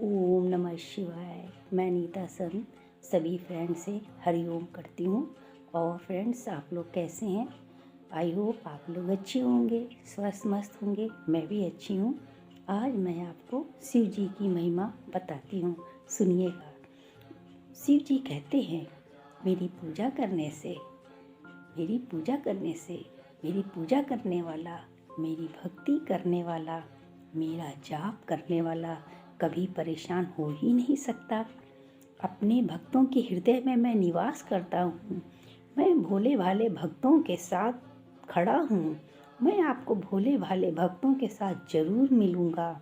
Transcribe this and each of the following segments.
ओम नमः शिवाय। मैं नीता सन सभी फ्रेंड्स से हरिओम करती हूँ। और फ्रेंड्स, आप लोग कैसे हैं? आई होप आप लोग अच्छे होंगे, स्वस्थ मस्त होंगे। मैं भी अच्छी हूँ। आज मैं आपको शिव जी की महिमा बताती हूँ, सुनिएगा। शिव जी कहते हैं, मेरी पूजा करने से मेरी पूजा करने से मेरी पूजा करने वाला, मेरी भक्ति करने वाला, मेरा जाप करने वाला कभी परेशान हो ही नहीं सकता। अपने भक्तों के हृदय में मैं निवास करता हूँ। मैं भोले भाले भक्तों के साथ खड़ा हूँ। मैं आपको भोले भाले भक्तों के साथ जरूर मिलूँगा।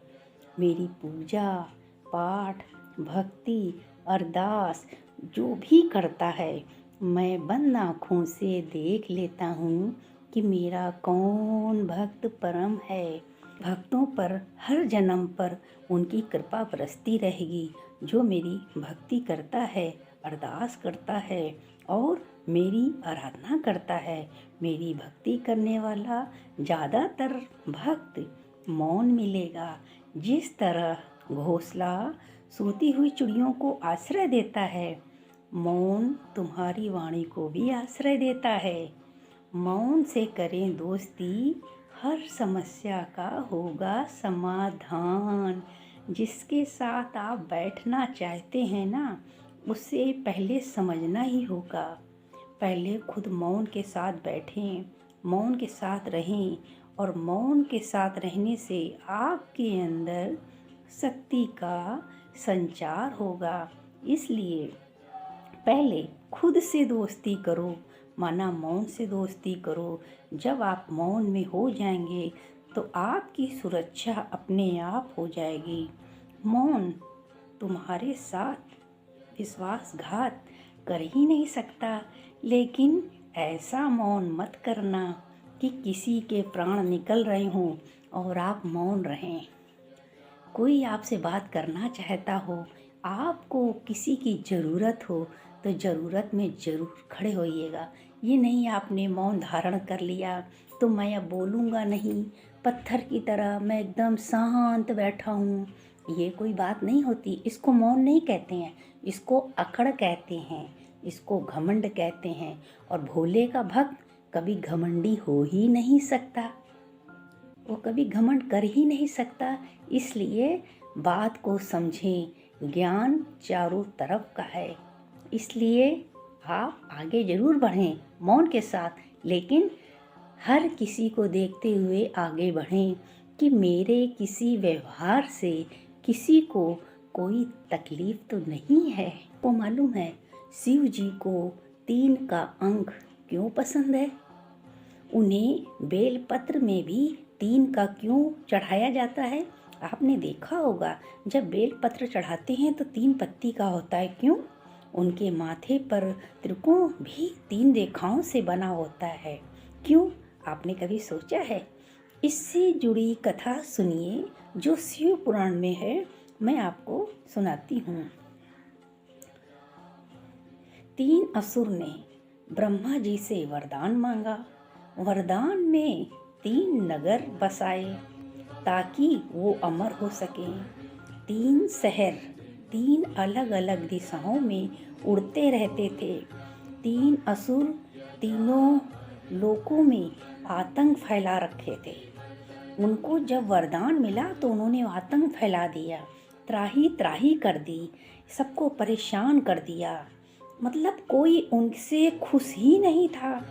मेरी पूजा पाठ भक्ति अरदास जो भी करता है, मैं बंद आँखों से देख लेता हूँ कि मेरा कौन भक्त परम है। भक्तों पर हर जन्म पर उनकी कृपा बरसती रहेगी। जो मेरी भक्ति करता है, अरदास करता है और मेरी आराधना करता है, मेरी भक्ति करने वाला ज़्यादातर भक्त मौन मिलेगा। जिस तरह घोंसला सोती हुई चिड़ियों को आश्रय देता है, मौन तुम्हारी वाणी को भी आश्रय देता है। मौन से करें दोस्ती, हर समस्या का होगा समाधान। जिसके साथ आप बैठना चाहते हैं ना, उसे पहले समझना ही होगा। पहले खुद मौन के साथ बैठें, मौन के साथ रहें, और मौन के साथ रहने से आपके अंदर शक्ति का संचार होगा। इसलिए पहले खुद से दोस्ती करो, माना मौन से दोस्ती करो। जब आप मौन में हो जाएंगे तो आपकी सुरक्षा अपने आप हो जाएगी। मौन तुम्हारे साथ विश्वासघात कर ही नहीं सकता, लेकिन ऐसा मौन मत करना कि किसी के प्राण निकल रहे हों और आप मौन रहें। कोई आपसे बात करना चाहता हो, आपको किसी की ज़रूरत हो, तो ज़रूरत में ज़रूर खड़े होइएगा। ये नहीं आपने मौन धारण कर लिया तो मैं अब बोलूँगा नहीं, पत्थर की तरह मैं एकदम शांत बैठा हूँ। ये कोई बात नहीं होती। इसको मौन नहीं कहते हैं, इसको अकड़ कहते हैं, इसको घमंड कहते हैं। और भोले का भक्त कभी घमंडी हो ही नहीं सकता, वो कभी घमंड कर ही नहीं सकता। इसलिए बात को समझें, ज्ञान चारों तरफ का है। इसलिए आप आगे ज़रूर बढ़ें मौन के साथ, लेकिन हर किसी को देखते हुए आगे बढ़ें कि मेरे किसी व्यवहार से किसी को कोई तकलीफ तो नहीं है। वो मालूम है शिव जी को 3 का अंक क्यों पसंद है? उन्हें बेलपत्र में भी 3 का क्यों चढ़ाया जाता है? आपने देखा होगा, जब बेलपत्र चढ़ाते हैं तो 3 पत्ती का होता है। क्यों? उनके माथे पर त्रिकोण भी 3 रेखाओं से बना होता है। क्यों? आपने कभी सोचा है? इससे जुड़ी कथा सुनिए जो शिव पुराण में है। मैं आपको सुनाती हूँ। 3 असुर ने ब्रह्मा जी से वरदान मांगा। वरदान में 3 नगर बसाए ताकि वो अमर हो सके। 3 शहर 3 अलग अलग दिशाओं में उड़ते रहते थे। 3 असुर तीनों लोकों में आतंक फैला रखे थे। उनको जब वरदान मिला तो उन्होंने आतंक फैला दिया, त्राही त्राही कर दी, सबको परेशान कर दिया। मतलब कोई उनसे खुश ही नहीं था।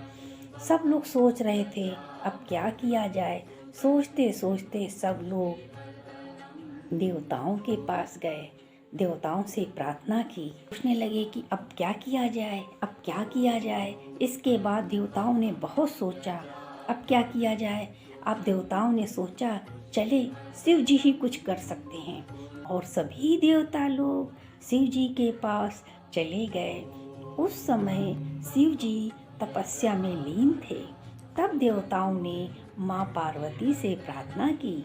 सब लोग सोच रहे थे अब क्या किया जाए। सोचते सोचते सब लोग देवताओं के पास गए, देवताओं से प्रार्थना की। पूछने लगे कि अब क्या किया जाए, अब क्या किया जाए। इसके बाद देवताओं ने बहुत सोचा, अब क्या किया जाए। अब देवताओं ने सोचा चले शिव जी ही कुछ कर सकते हैं, और सभी देवता लोग शिव जी के पास चले गए। उस समय शिव जी तपस्या में लीन थे। तब देवताओं ने माँ पार्वती से प्रार्थना की।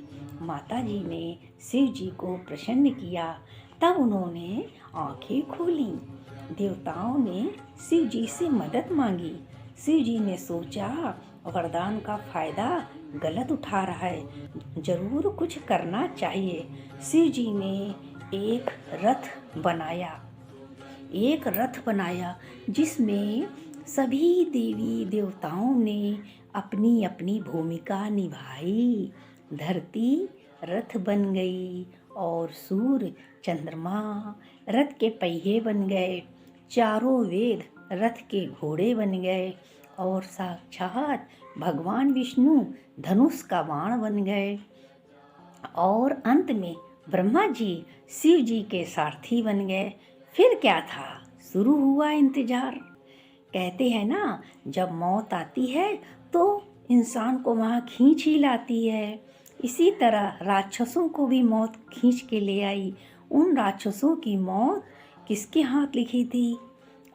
माता जी ने शिव जी को प्रसन्न किया। तब उन्होंने आंखें खोली। देवताओं ने शिव जी से मदद मांगी। शिव जी ने सोचा वरदान का फायदा गलत उठा रहा है, जरूर कुछ करना चाहिए। शिव जी ने एक रथ बनाया, एक रथ बनाया जिसमें सभी देवी देवताओं ने अपनी अपनी भूमिका निभाई। धरती रथ बन गई और सूर्य चंद्रमा रथ के पहिए बन गए, चारों वेद रथ के घोड़े बन गए और साक्षात भगवान विष्णु धनुष का बाण बन गए और अंत में ब्रह्मा जी शिव जी के सारथी बन गए। फिर क्या था, शुरू हुआ इंतजार। कहते हैं ना, जब मौत आती है तो इंसान को वहाँ खींच ही लाती है। इसी तरह राक्षसों को भी मौत खींच के ले आई। उन राक्षसों की मौत किसके हाथ लिखी थी?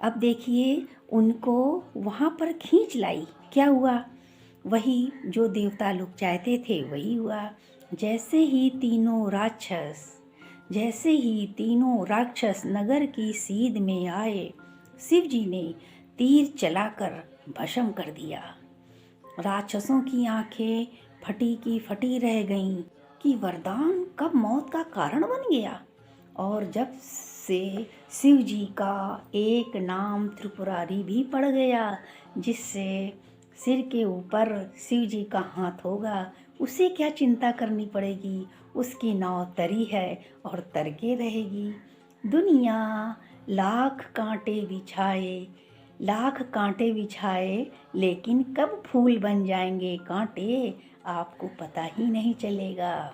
अब देखिए, उनको वहाँ पर खींच लाई। क्या हुआ? वही जो देवता लोग चाहते थे वही हुआ। जैसे ही तीनों राक्षस नगर की सीध में आए, शिव जी ने तीर चलाकर भस्म कर दिया। राक्षसों की आंखें फटी की फटी रह गईं कि वरदान कब मौत का कारण बन गया। और जब से शिव जी का एक नाम त्रिपुरारी भी पड़ गया, जिससे सिर के ऊपर शिव जी का हाथ होगा, उसे क्या चिंता करनी पड़ेगी। उसकी नाव तरी है और तर के रहेगी। दुनिया लाख कांटे बिछाए लेकिन कब फूल बन जाएंगे कांटे, आपको पता ही नहीं चलेगा।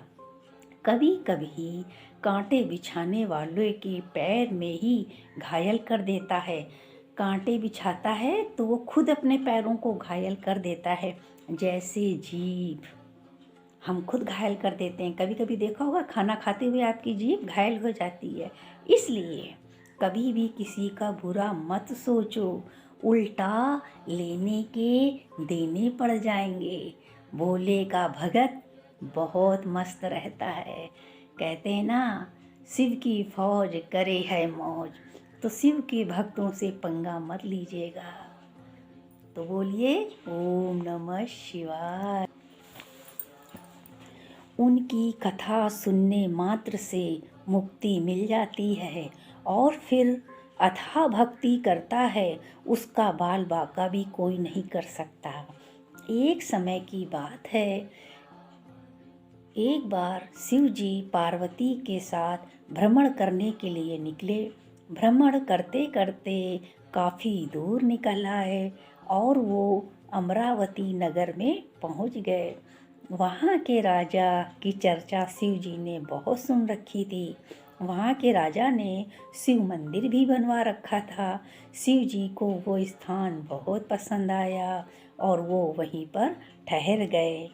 कभी कभी कांटे बिछाने वालों के पैर में ही घायल कर देता है। कांटे बिछाता है तो वो खुद अपने पैरों को घायल कर देता है। जैसे जीभ हम खुद घायल कर देते हैं। कभी कभी देखा होगा, खाना खाते हुए आपकी जीभ घायल हो जाती है। इसलिए कभी भी किसी का बुरा मत सोचो, उल्टा लेने के देने पड़ जाएंगे। भोले का भगत बहुत मस्त रहता है। कहते हैं ना, शिव की फौज करे है मौज, तो शिव के भक्तों से पंगा मत लीजिएगा। तो बोलिए ओम नमः शिवाय। उनकी कथा सुनने मात्र से मुक्ति मिल जाती है और फिर अथाह भक्ति करता है, उसका बाल बाका भी कोई नहीं कर सकता। एक समय की बात है, एक बार शिव जी पार्वती के साथ भ्रमण करने के लिए निकले। भ्रमण करते करते काफ़ी दूर निकल आए और वो अमरावती नगर में पहुंच गए। वहाँ के राजा की चर्चा शिव जी ने बहुत सुन रखी थी। वहाँ के राजा ने शिव मंदिर भी बनवा रखा था। शिव जी को वो स्थान बहुत पसंद आया और वो वहीं पर ठहर गए।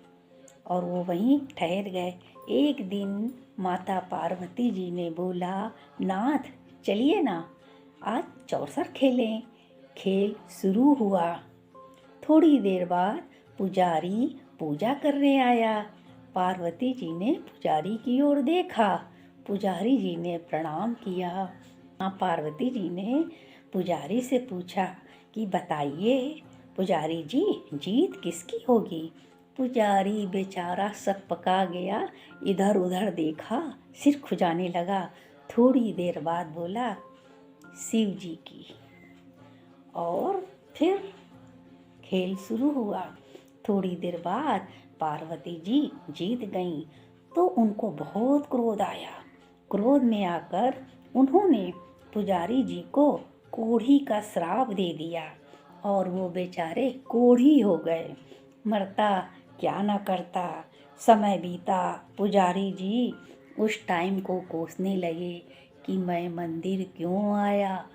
एक दिन माता पार्वती जी ने बोला, नाथ चलिए ना, आज चौसर खेलें। खेल शुरू हुआ। थोड़ी देर बाद पुजारी पूजा करने आया। पार्वती जी ने पुजारी की ओर देखा। पुजारी जी ने प्रणाम किया। पार्वती जी ने पुजारी से पूछा कि बताइए पुजारी जी, जीत किसकी होगी। पुजारी बेचारा सक पका गया, इधर उधर देखा, सिर खुजाने लगा। थोड़ी देर बाद बोला, शिव जी की। और फिर खेल शुरू हुआ। थोड़ी देर बाद पार्वती जी जीत गईं तो उनको बहुत क्रोध आया। क्रोध में आकर उन्होंने पुजारी जी को कोढ़ी का श्राप दे दिया और वो बेचारे कोढ़ी हो गए। मरता क्या ना करता। समय बीता, पुजारी जी उस टाइम को कोसने लगे कि मैं मंदिर क्यों आया।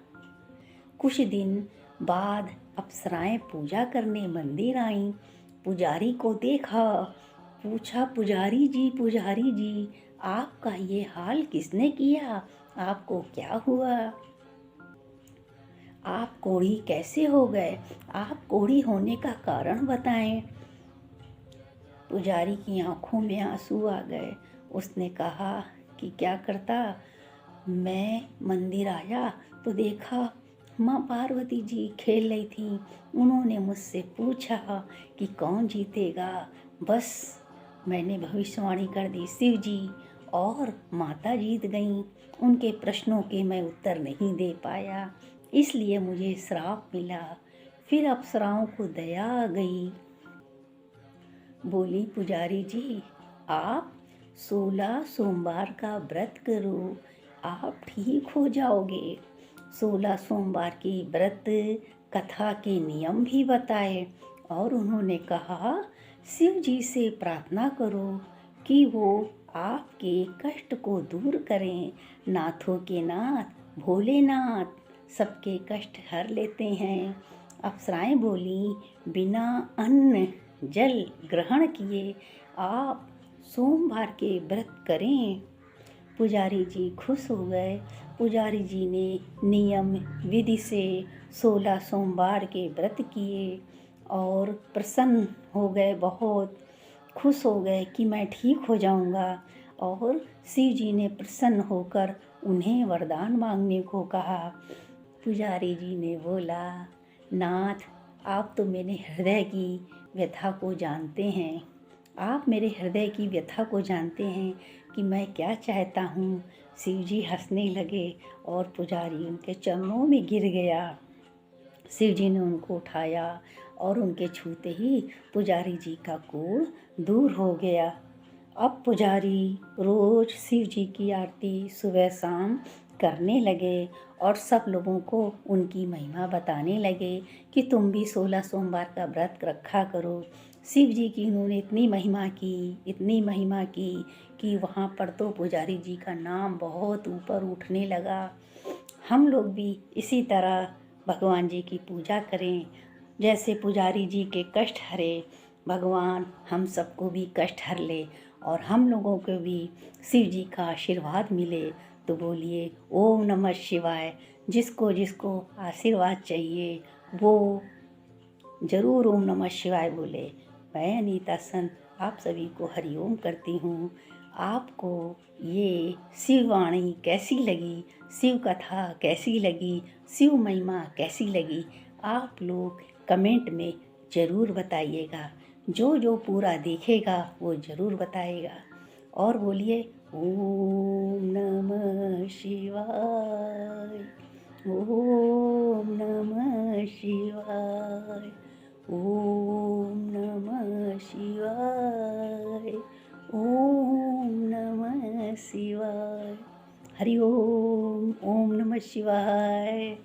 कुछ दिन बाद अप्सराएं पूजा करने मंदिर आईं। पुजारी को देखा, पूछा, पुजारी जी आपका ये हाल किसने किया, आपको क्या हुआ, आप कोढ़ी कैसे हो गए, आप कोढ़ी होने का कारण बताएं। पुजारी की आंखों में आंसू आ गए। उसने कहा कि क्या करता, मैं मंदिर आया तो देखा माँ पार्वती जी खेल रही थी। उन्होंने मुझसे पूछा कि कौन जीतेगा। बस मैंने भविष्यवाणी कर दी, शिव जी। और माता जीत गईं। उनके प्रश्नों के मैं उत्तर नहीं दे पाया, इसलिए मुझे श्राप मिला। फिर अप्सराओं को दया आ गई। बोली, पुजारी जी, आप 16 सोमवार का व्रत करो, आप ठीक हो जाओगे। 16 सोमवार की व्रत कथा के नियम भी बताए और उन्होंने कहा, शिव जी से प्रार्थना करो कि वो आपके कष्ट को दूर करें। नाथों के नाथ भोलेनाथ सबके कष्ट हर लेते हैं। अप्सराएं बोली, बिना अन्न जल ग्रहण किए आप सोमवार के व्रत करें। पुजारी जी खुश हो गए। पुजारी जी ने नियम विधि से 16 सोमवार के व्रत किए और प्रसन्न हो गए, बहुत खुश हो गए कि मैं ठीक हो जाऊंगा। और शिव जी ने प्रसन्न होकर उन्हें वरदान मांगने को कहा। पुजारी जी ने बोला, नाथ, आप तो मेरे हृदय की व्यथा को जानते हैं। आप मेरे हृदय की व्यथा को जानते हैं कि मैं क्या चाहता हूँ। शिव जी हंसने लगे और पुजारी उनके चरणों में गिर गया। शिव जी ने उनको उठाया और उनके छूते ही पुजारी जी का कोढ़ दूर हो गया। अब पुजारी रोज शिव जी की आरती सुबह शाम करने लगे और सब लोगों को उनकी महिमा बताने लगे कि तुम भी 16 सोमवार का व्रत रखा करो। शिव जी की उन्होंने इतनी महिमा की, इतनी महिमा की कि वहाँ पर तो पुजारी जी का नाम बहुत ऊपर उठने लगा। हम लोग भी इसी तरह भगवान जी की पूजा करें, जैसे पुजारी जी के कष्ट हरे, भगवान हम सबको भी कष्ट हर ले और हम लोगों को भी शिव जी का आशीर्वाद मिले। तो बोलिए ओम नमः शिवाय। जिसको जिसको आशीर्वाद चाहिए वो ज़रूर ओम नमः शिवाय बोले। मैं अनीता संत आप सभी को हरिओम करती हूँ। आपको ये शिव वाणी कैसी लगी, शिव कथा कैसी लगी, शिव महिमा कैसी लगी, आप लोग कमेंट में ज़रूर बताइएगा। जो जो पूरा देखेगा वो ज़रूर बताएगा। और बोलिए ओम नमः शिवाय, ओम नमः शिवाय, ओम नमः शिवाय, ओम नमः शिवाय। हरि ओम, ओम नमः शिवाय।